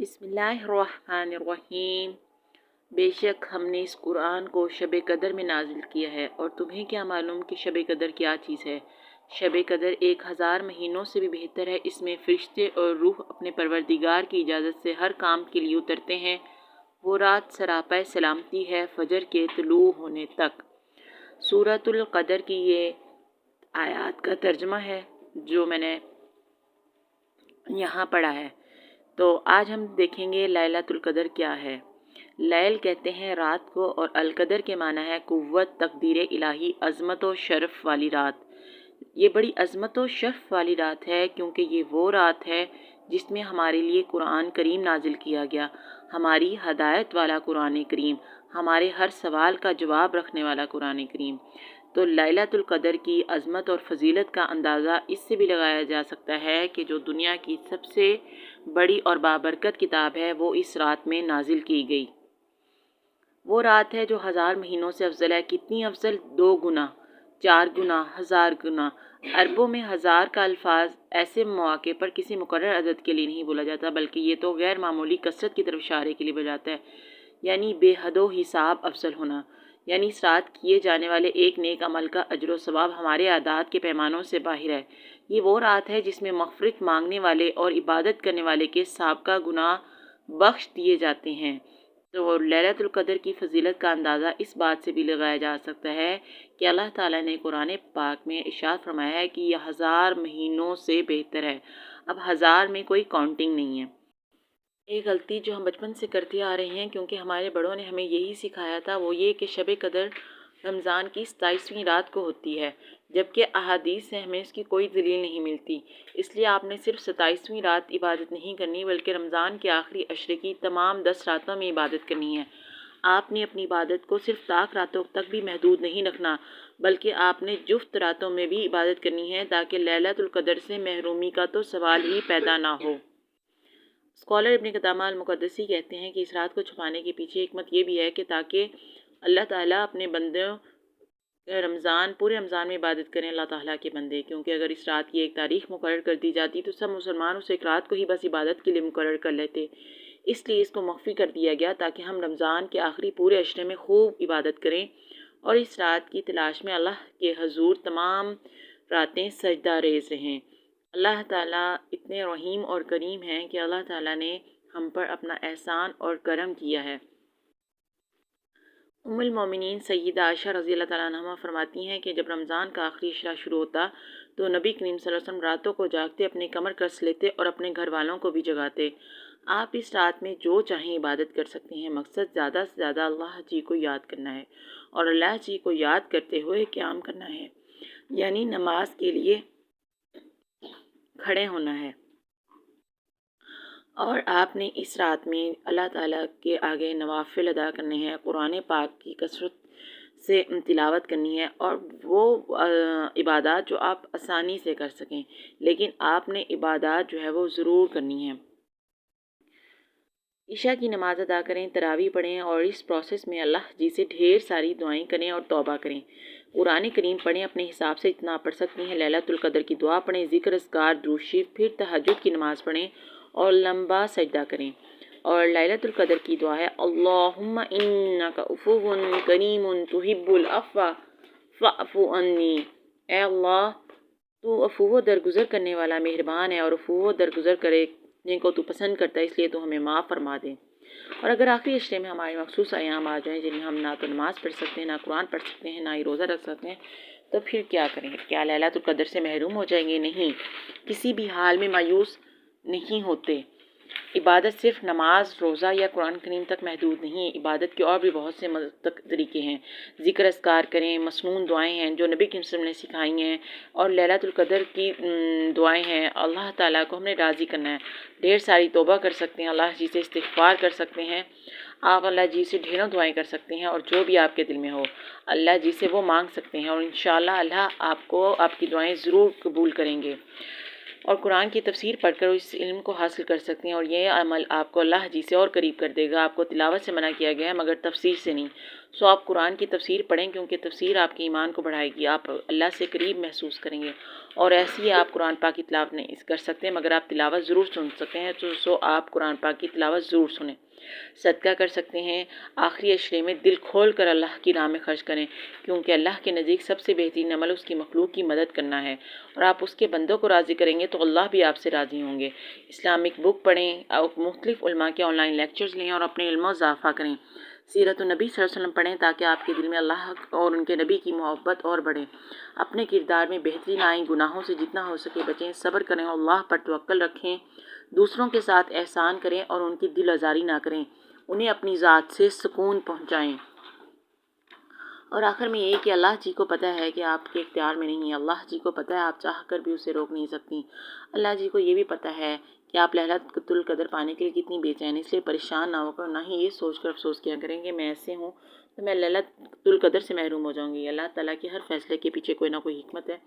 بسم اللہ الرحمن الرحیم۔ بے شک ہم نے اس قرآن کو شب قدر میں نازل کیا ہے، اور تمہیں کیا معلوم کہ شب قدر کیا چیز ہے؟ شب قدر 1000 مہینوں سے بھی بہتر ہے۔ اس میں فرشتے اور روح اپنے پروردگار کی اجازت سے ہر کام کے لیے اترتے ہیں۔ وہ رات سراپا سلامتی ہے فجر کے طلوع ہونے تک۔ سورۃ القدر کی یہ آیات کا ترجمہ ہے جو میں نے یہاں پڑھا ہے۔ تو آج ہم دیکھیں گے لیلۃ القدر کیا ہے۔ لیل کہتے ہیں رات کو، اور القدر کے معنی ہے قوت، تقدیر الہی، عظمت و شرف والی رات۔ یہ بڑی عظمت و شرف والی رات ہے کیونکہ یہ وہ رات ہے جس میں ہمارے لیے قرآن کریم نازل کیا گیا، ہماری ہدایت والا قرآن کریم، ہمارے ہر سوال کا جواب رکھنے والا قرآن کریم۔ تو لیلۃ القدر کی عظمت اور فضیلت کا اندازہ اس سے بھی لگایا جا سکتا ہے کہ جو دنیا کی سب سے بڑی اور بابرکت کتاب ہے وہ اس رات میں نازل کی گئی۔ وہ رات ہے جو 1000 مہینوں سے افضل ہے۔ کتنی افضل؟ 2 گنا، 4 گنا، 1000 گنا۔ عربوں میں 1000 کا الفاظ ایسے مواقع پر کسی مقرر عدد کے لیے نہیں بولا جاتا، بلکہ یہ تو غیر معمولی کثرت کی طرف اشارے کے لیے بولا جاتا ہے، یعنی بے حد و حساب افضل ہونا۔ یعنی اس رات کیے جانے والے ایک نیک عمل کا اجر و ثواب ہمارے اعداد کے پیمانوں سے باہر ہے۔ یہ وہ رات ہے جس میں مغفرت مانگنے والے اور عبادت کرنے والے کے سابقہ گناہ بخش دیے جاتے ہیں۔ تو لیلۃ القدر کی فضیلت کا اندازہ اس بات سے بھی لگایا جا سکتا ہے کہ اللہ تعالیٰ نے قرآن پاک میں ارشاد فرمایا ہے کہ یہ 1000 مہینوں سے بہتر ہے۔ اب 1000 میں کوئی کاؤنٹنگ نہیں ہے۔ ایک غلطی جو ہم بچپن سے کرتے آ رہے ہیں، کیونکہ ہمارے بڑوں نے ہمیں یہی سکھایا تھا، وہ یہ کہ شب قدر رمضان کی 27ویں رات کو ہوتی ہے، جبکہ احادیث سے ہمیں اس کی کوئی دلیل نہیں ملتی۔ اس لیے آپ نے صرف 27ویں رات عبادت نہیں کرنی، بلکہ رمضان کے آخری عشرے کی تمام 10 راتوں میں عبادت کرنی ہے۔ آپ نے اپنی عبادت کو صرف طاق راتوں تک بھی محدود نہیں رکھنا، بلکہ آپ نے جفت راتوں میں بھی عبادت کرنی ہے، تاکہ لیلۃ القدر سے محرومی کا تو سوال ہی پیدا نہ ہو۔ اسکالر ابن قدامہ المقدسی کہتے ہیں کہ اس رات کو چھپانے کے پیچھے حکمت یہ بھی ہے کہ تاکہ اللہ تعالیٰ اپنے بندوں پورے رمضان میں عبادت کریں، اللہ تعالیٰ کے بندے، کیونکہ اگر اس رات کی ایک تاریخ مقرر کر دی جاتی تو سب مسلمان اس ایک رات کو ہی بس عبادت کے لیے مقرر کر لیتے۔ اس لیے اس کو مخفی کر دیا گیا تاکہ ہم رمضان کے آخری پورے عشرے میں خوب عبادت کریں اور اس رات کی تلاش میں اللہ کے حضور تمام راتیں سجدہ ریز رہیں۔ اللہ تعالیٰ اتنے رحیم اور کریم ہیں کہ اللہ تعالیٰ نے ہم پر اپنا احسان اور کرم کیا ہے۔ ام المومنین سیدہ عائشہ رضی اللہ تعالیٰ عنہا فرماتی ہیں کہ جب رمضان کا آخری عشرہ شروع ہوتا تو نبی کریم صلی اللہ علیہ وسلم راتوں کو جاگتے اپنی کمر کس لیتے اور اپنے گھر والوں کو بھی جگاتے۔ آپ اس رات میں جو چاہیں عبادت کر سکتے ہیں، مقصد زیادہ سے زیادہ اللہ جی کو یاد کرنا ہے اور اللہ جی کو یاد کرتے ہوئے قیام کرنا ہے، یعنی نماز کے لیے کھڑے ہونا ہے۔ اور آپ نے اس رات میں اللہ تعالیٰ کے آگے نوافل ادا کرنے ہیں، قرآن پاک کی کثرت سے تلاوت کرنی ہے، اور وہ عبادات جو آپ آسانی سے کر سکیں، لیکن آپ نے عبادات جو ہے وہ ضرور کرنی ہے۔ عشاء کی نماز ادا کریں، تراویح پڑھیں، اور اس پروسیس میں اللہ جی سے ڈھیر ساری دعائیں کریں اور توبہ کریں۔ قرآن کریم پڑھیں، اپنے حساب سے جتنا پڑھ سکتی ہیں، لیلۃ القدر کی دعا پڑھیں، ذکر اذکار درود شریف، پھر تہجد کی نماز پڑھیں اور لمبا سجدہ کریں۔ اور لیلۃ القدر کی دعا ہے اللہم انک عفو کریم تحب العفو فاعف عنی۔ اے اللہ، تو عفو و درگزر کرنے والا مہربان ہے اور عفو و درگزر کرنے کو تو پسند کرتا ہے، اس لیے تو ہمیں معاف فرما دے۔ اور اگر آخری عشرے میں ہمارے مخصوص ایام آ جائیں جن میں ہم نہ تو نماز پڑھ سکتے ہیں، نہ قرآن پڑھ سکتے ہیں، نہ ہی روزہ رکھ سکتے ہیں، تو پھر کیا کریں؟ کیا لیلۃ القدر سے محروم ہو جائیں گے؟ نہیں، کسی بھی حال میں مایوس نہیں ہوتے۔ عبادت صرف نماز، روزہ یا قرآن کریم تک محدود نہیں ہے، عبادت کے اور بھی بہت سے طریقے ہیں۔ ذکر اذکار کریں، مسنون دعائیں ہیں جو نبی کریم صلی اللہ علیہ وسلم نے سکھائی ہیں، اور لیلۃ القدر کی دعائیں ہیں۔ اللہ تعالیٰ کو ہم نے راضی کرنا ہے، ڈھیر ساری توبہ کر سکتے ہیں، اللہ جی سے استغفار کر سکتے ہیں، آپ اللہ جی سے ڈھیروں دعائیں کر سکتے ہیں، اور جو بھی آپ کے دل میں ہو اللہ جی سے وہ مانگ سکتے ہیں، اور انشاءاللہ اللہ آپ کو آپ کی دعائیں ضرور قبول کریں گے۔ اور قرآن کی تفسیر پڑھ کر اس علم کو حاصل کر سکتے ہیں، اور یہ عمل آپ کو اللہ جی سے اور قریب کر دے گا۔ آپ کو تلاوت سے منع کیا گیا ہے مگر تفسیر سے نہیں۔ سو آپ قرآن کی تفسیر پڑھیں، کیونکہ تفسیر آپ کے ایمان کو بڑھائے گی، آپ اللہ سے قریب محسوس کریں گے، اور ایسی ہی آپ قرآن پاک کی تلاوت نہیں کر سکتے مگر آپ تلاوت ضرور سن سکتے ہیں، تو سو آپ قرآن پاک کی تلاوت ضرور سنیں۔ صدقہ کر سکتے ہیں، آخری عشرے میں دل کھول کر اللہ کی راہ میں خرچ کریں، کیونکہ اللہ کے نزدیک سب سے بہترین عمل اس کی مخلوق کی مدد کرنا ہے، اور آپ اس کے بندوں کو راضی کریں گے تو اللہ بھی آپ سے راضی ہوں گے۔ اسلامک بک پڑھیں، اور مختلف علماء کے آن لائن لیکچرز لیں اور اپنے علم و اضافہ کریں۔ سیرت النبی صلی اللہ علیہ وسلم پڑھیں تاکہ آپ کے دل میں اللہ اور ان کے نبی کی محبت اور بڑھے۔ اپنے کردار میں بہتری لائیں، گناہوں سے جتنا ہو سکے بچیں، صبر کریں اور اللہ پر توکل رکھیں، دوسروں کے ساتھ احسان کریں اور ان کی دل آزاری نہ کریں، انہیں اپنی ذات سے سکون پہنچائیں۔ اور آخر میں یہ کہ اللہ جی کو پتہ ہے کہ آپ کے اختیار میں نہیں ہے، اللہ جی کو پتہ ہے آپ چاہ کر بھی اسے روک نہیں سکتی، اللہ جی کو یہ بھی پتہ ہے کہ آپ ليلۃ القدر پانے کے لیے کتنی بے چین، اس لیے پریشان نہ ہو کر، نہ ہی یہ سوچ کر افسوس کیا کریں کہ میں ایسے ہوں تو میں ليلۃ القدر سے محروم ہو جاؤں گی۔ اللہ تعالیٰ کے ہر فیصلے کے پیچھے کوئی نہ کوئی حکمت ہے،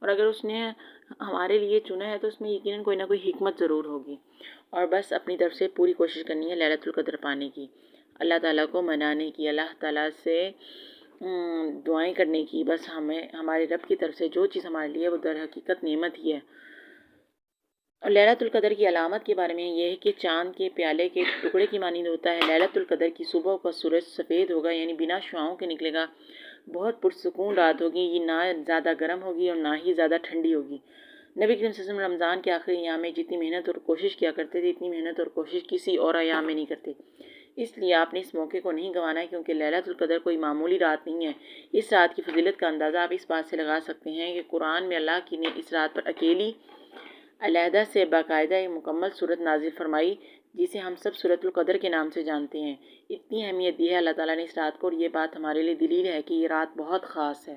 اور اگر اس نے ہمارے لیے چنا ہے تو اس میں یقیناً کوئی نہ کوئی حکمت ضرور ہوگی، اور بس اپنی طرف سے پوری کوشش کرنی ہے ليلۃ القدر پانے کی، اللہ تعالیٰ کو منانے کی، اللہ تعالیٰ سے دعائیں کرنے کی۔ بس ہمارے رب کی طرف سے جو چیز ہمارے لیے وہ در حقیقت نعمت ہی ہے۔ اور ليلۃ القدر کی علامت کے بارے میں یہ ہے کہ چاند کے پیالے کے ٹکڑے کی مانند ہوتا ہے۔ ليلۃ القدر کی صبح کا سورج سفید ہوگا، یعنی بنا شعاؤں کے نکلے گا، بہت پرسکون رات ہوگی، یہ نہ زیادہ گرم ہوگی اور نہ ہی زیادہ ٹھنڈی ہوگی۔ نبی کریم صلی اللہ علیہ وسلم رمضان کے آخری ایام میں جتنی محنت اور کوشش کیا کرتے تھے، اتنی محنت اور کوشش کسی اور ایام میں نہیں کرتے، اس لیے آپ نے اس موقع کو نہیں گنوانا ہے، کیونکہ ليلۃ القدر کوئی معمولی رات نہیں ہے۔ اس رات کی فضیلت کا اندازہ آپ اس بات سے لگا سکتے ہیں کہ قرآن میں اللہ کی نے اس رات پر اکیلی علیحدہ سے باقاعدہ ایک مکمل سورت نازل فرمائی، جسے ہم سب سورۃ القدر کے نام سے جانتے ہیں۔ اتنی اہمیت دی ہے اللہ تعالیٰ نے اس رات کو، اور یہ بات ہمارے لیے دلیل ہے کہ یہ رات بہت خاص ہے۔